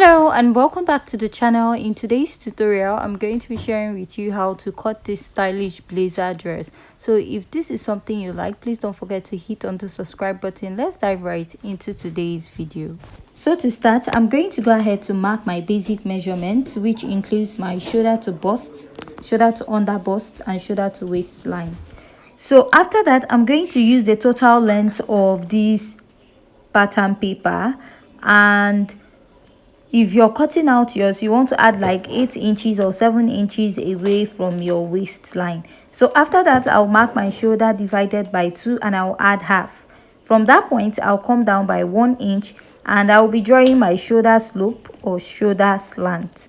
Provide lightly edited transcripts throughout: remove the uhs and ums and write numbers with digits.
Hello and welcome back to the channel. In today's tutorial I'm going to be sharing with you how to cut this stylish blazer dress. So if this is something you like, please don't forget to hit on the subscribe button. Let's dive right into today's video. So to start, I'm going to go ahead to mark my basic measurements, which includes my shoulder to bust, shoulder to under bust, and shoulder to waistline. So after that, I'm going to use the total length of this pattern paper, and if you're cutting out yours, you want to add like 8 inches or 7 inches away from your waistline. So after that, I'll mark my shoulder divided by 2 and I'll add half. From that point, I'll come down by 1 inch and I'll be drawing my shoulder slope or shoulder slant.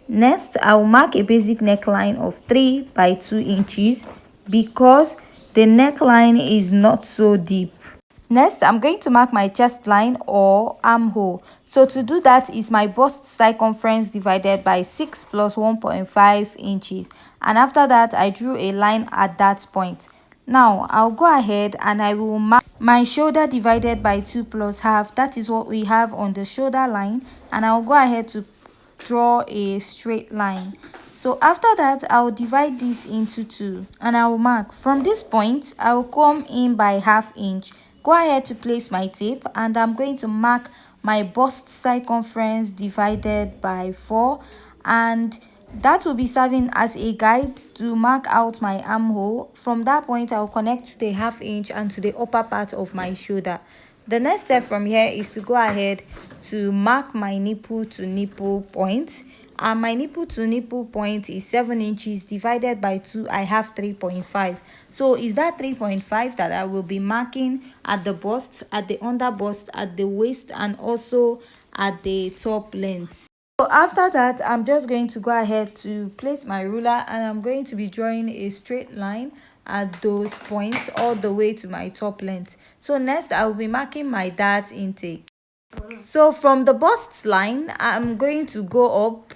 Next, I'll mark a basic neckline of 3 by 2 inches because the neckline is not so deep. Next, I'm going to mark my chest line or armhole. So to do that is my bust circumference divided by 6 plus 1.5 inches. And after that, I drew a line at that point. Now, I'll go ahead and I will mark my shoulder divided by 2 plus half. That is what we have on the shoulder line. And I'll go ahead to draw a straight line. So after that, I'll divide this into 2 and I'll mark. From this point, I'll come in by ½ inch. Go ahead to place my tape and I'm going to mark my bust circumference divided by 4, and that will be serving as a guide to mark out my armhole. From that point, I'll connect to the ½ inch and to the upper part of my shoulder. The next step from here is to go ahead to mark my nipple to nipple point, and my nipple to nipple point is 7 inches divided by 2. I have 3.5. So is that 3.5 that I will be marking at the bust, at the under bust, at the waist, and also at the top length. So after that, I'm just going to go ahead to place my ruler and I'm going to be drawing a straight line at those points all the way to my top length. So next, I will be marking my dart intake. So from the bust line, I'm going to go up,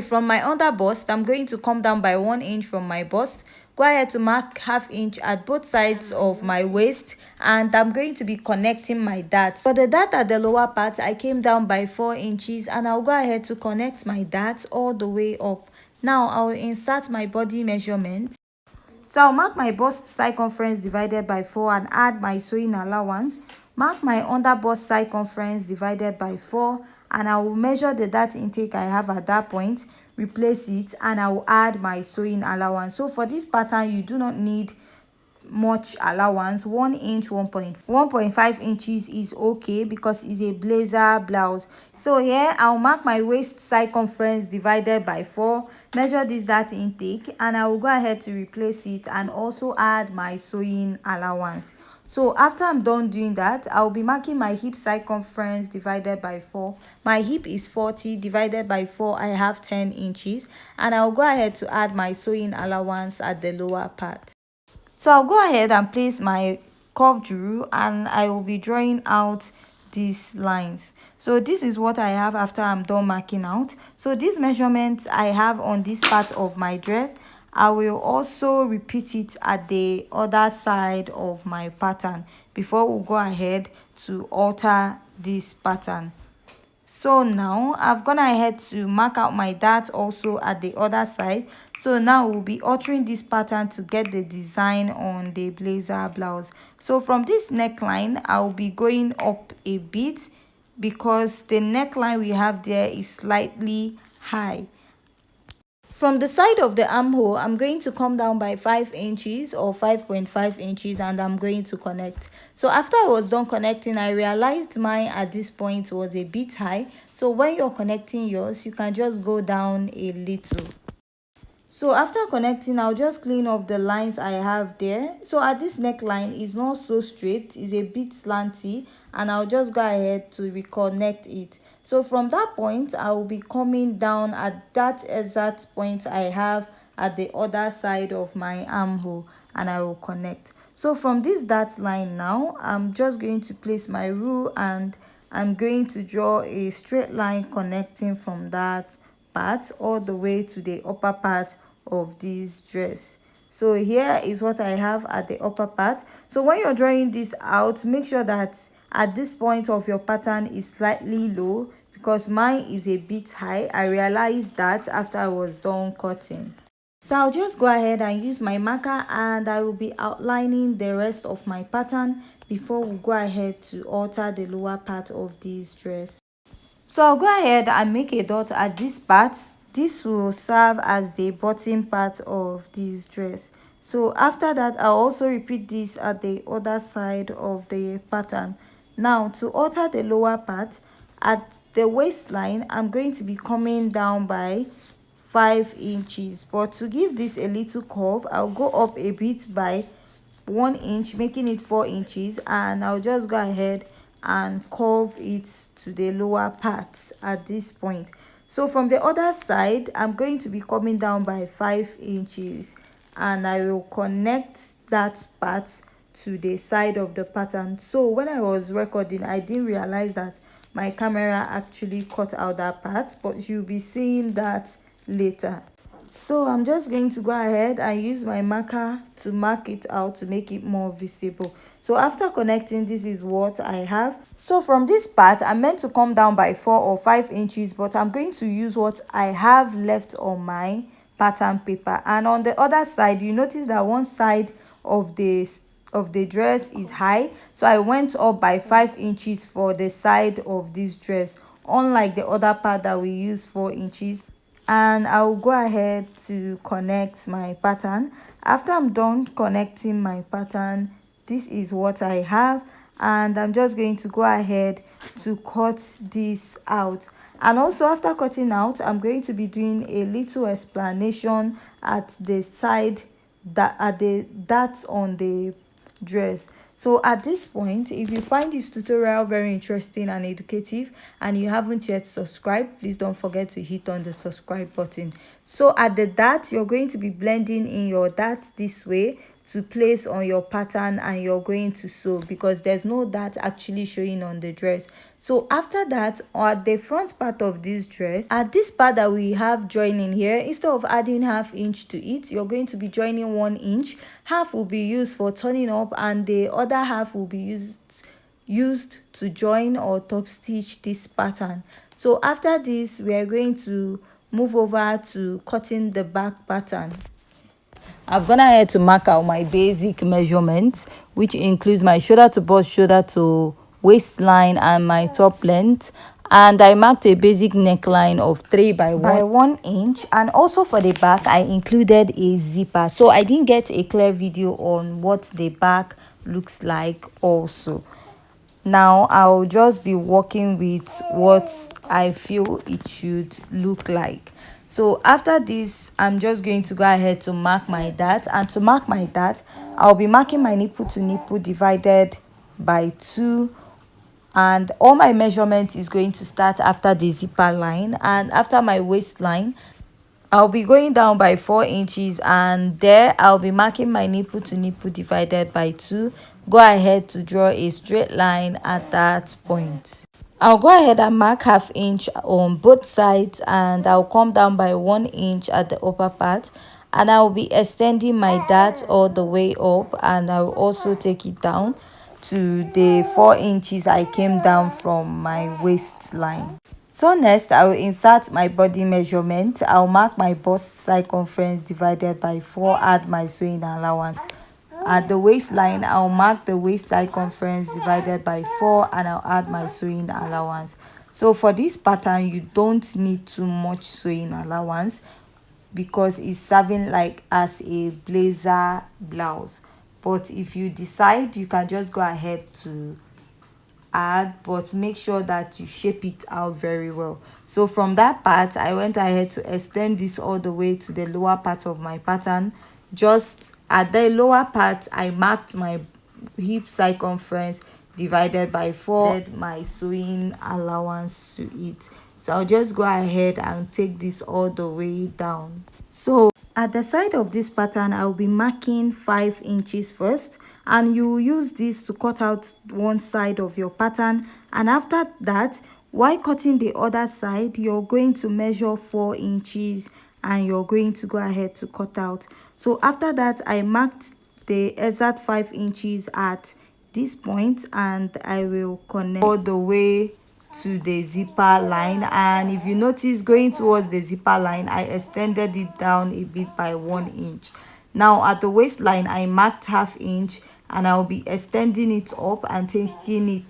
from my under bust, I'm going to come down by 1 inch from my bust. Go ahead to mark ½ inch at both sides of my waist, and I'm going to be connecting my dart. For the dart at the lower part, I came down by 4 inches and I'll go ahead to connect my dart all the way up. Now I'll insert my body measurement. So I'll mark my bust circumference divided by 4 and add my sewing allowance. Mark my under bust circumference divided by 4 and I will measure the dart intake I have at that point, replace it, and I will add my sewing allowance. So for this pattern, you do not need much allowance. 1 inch, 1.5 inches is okay because it's a blazer blouse. So here I'll mark my waist circumference divided by 4, measure this dart intake, and I will go ahead to replace it and also add my sewing allowance. So after I'm done doing that, I'll be marking my hip circumference divided by 4. My hip is 40 divided by 4. I have 10 inches, and I'll go ahead to add my sewing allowance at the lower part. So I'll go ahead and place my curved rule and I will be drawing out these lines. So this is what I have after I'm done marking out. So these measurements I have on this part of my dress, I will also repeat it at the other side of my pattern before we go ahead to alter this pattern. So now I've gone ahead to mark out my dart also at the other side. So now we'll be altering this pattern to get the design on the blazer blouse. So from this neckline, I'll be going up a bit because the neckline we have there is slightly high. From the side of the armhole, I'm going to come down by 5 inches or 5.5 inches and I'm going to connect. So after I was done connecting, I realized mine at this point was a bit high. So when you're connecting yours, you can just go down a little. So after connecting, I'll just clean up the lines I have there. So at this neckline, it's not so straight, it's a bit slanty, and I'll just go ahead to reconnect it. So from that point, I will be coming down at that exact point I have at the other side of my armhole, and I will connect. So from this dart line now, I'm just going to place my rule and I'm going to draw a straight line connecting from that part all the way to the upper part of this dress. So here is what I have at the upper part. So when you're drawing this out, make sure that at this point of your pattern is slightly low because mine is a bit high. I realized that after I was done cutting. So I'll just go ahead and use my marker, and I will be outlining the rest of my pattern before we go ahead to alter the lower part of this dress. So I'll go ahead and make a dot at this part. This will serve as the bottom part of this dress. So after that, I'll also repeat this at the other side of the pattern. Now to alter the lower part, at the waistline, I'm going to be coming down by 5 inches, but to give this a little curve, I'll go up a bit by 1 inch, making it 4 inches, and I'll just go ahead and curve it to the lower part at this point. So from the other side, I'm going to be coming down by 5 inches, and I will connect that part to the side of the pattern. So when I was recording, I didn't realize that my camera actually cut out that part, but you'll be seeing that later. So I'm just going to go ahead and use my marker to mark it out to make it more visible. So after connecting, this is what I have. So from this part, I'm meant to come down by 4 or 5 inches, but I'm going to use what I have left on my pattern paper. And on the other side, you notice that one side of the dress is high, so I went up by 5 inches for the side of this dress, unlike the other part that we used 4 inches. And I'll go ahead to connect my pattern. After I'm done connecting my pattern, this is what I have, and I'm just going to go ahead to cut this out. And also after cutting out, I'm going to be doing a little explanation at the side, that at the that's on the dress. So at this point, if you find this tutorial very interesting and educative and you haven't yet subscribed, please don't forget to hit on the subscribe button. So at the dart, you're going to be blending in your dart this way to place on your pattern, and you're going to sew because there's no dart actually showing on the dress. So after that, at the front part of this dress, at this part that we have joining here, instead of adding ½ inch to it, you're going to be joining 1 inch. Half will be used for turning up, and the other half will be used to join or top stitch this pattern. So after this, we are going to move over to cutting the back pattern. I've gone ahead to mark out my basic measurements, which includes my shoulder to bust, shoulder to waistline, and my top length. And I marked a basic neckline of 3 by 1 inch. And also for the back, I included a zipper. So I didn't get a clear video on what the back looks like also. Now I'll just be working with what I feel it should look like. So after this, I'm just going to go ahead to mark my dart, and to mark my dart, I'll be marking my nipple to nipple divided by 2, and all my measurement is going to start after the zipper line. And after my waistline, I'll be going down by 4 inches, and there I'll be marking my nipple to nipple divided by 2. Go ahead to draw a straight line at that point. I'll go ahead and mark ½ inch on both sides, and I'll come down by 1 inch at the upper part, and I'll be extending my dart all the way up, and I'll also take it down to the 4 inches I came down from my waistline. So next, I will insert my body measurement. I'll mark my bust circumference divided by 4, add my sewing allowance. At the waistline, I'll mark the waist circumference divided by 4, and I'll add my sewing allowance. So for this pattern, you don't need too much sewing allowance because it's serving like as a blazer blouse. But if you decide, you can just go ahead to add, but make sure that you shape it out very well. So from that part, I went ahead to extend this all the way to the lower part of my pattern. Just at the lower part, I marked my hip circumference divided by 4, add my sewing allowance to it. So I'll just go ahead and take this all the way down. So at the side of this pattern, I'll be marking 5 inches first, and you will use this to cut out one side of your pattern. And after that, while cutting the other side, you're going to measure 4 inches, and you're going to go ahead to cut out. So after that, I marked the exact 5 inches at this point, and I will connect all the way to the zipper line, and if you notice, going towards the zipper line, I extended it down a bit by 1 inch. Now at the waistline, I marked ½ inch, and I'll be extending it up and taking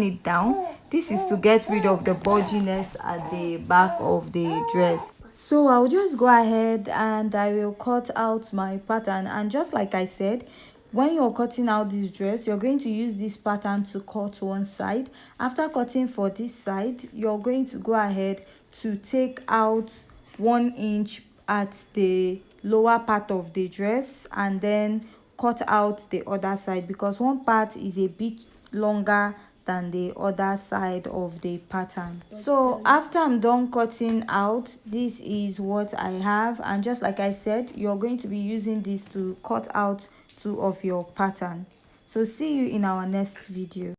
it down. This is to get rid of the bulginess at the back of the dress. So I'll just go ahead and I will cut out my pattern, and just like I said, when you're cutting out this dress, you're going to use this pattern to cut one side. After cutting for this side, you're going to go ahead to take out 1 inch at the lower part of the dress and then cut out the other side, because one part is a bit longer than the other side of the pattern. So after I'm done cutting out, this is what I have, and just like I said, you're going to be using this to cut out 2 of your pattern. So see you in our next video.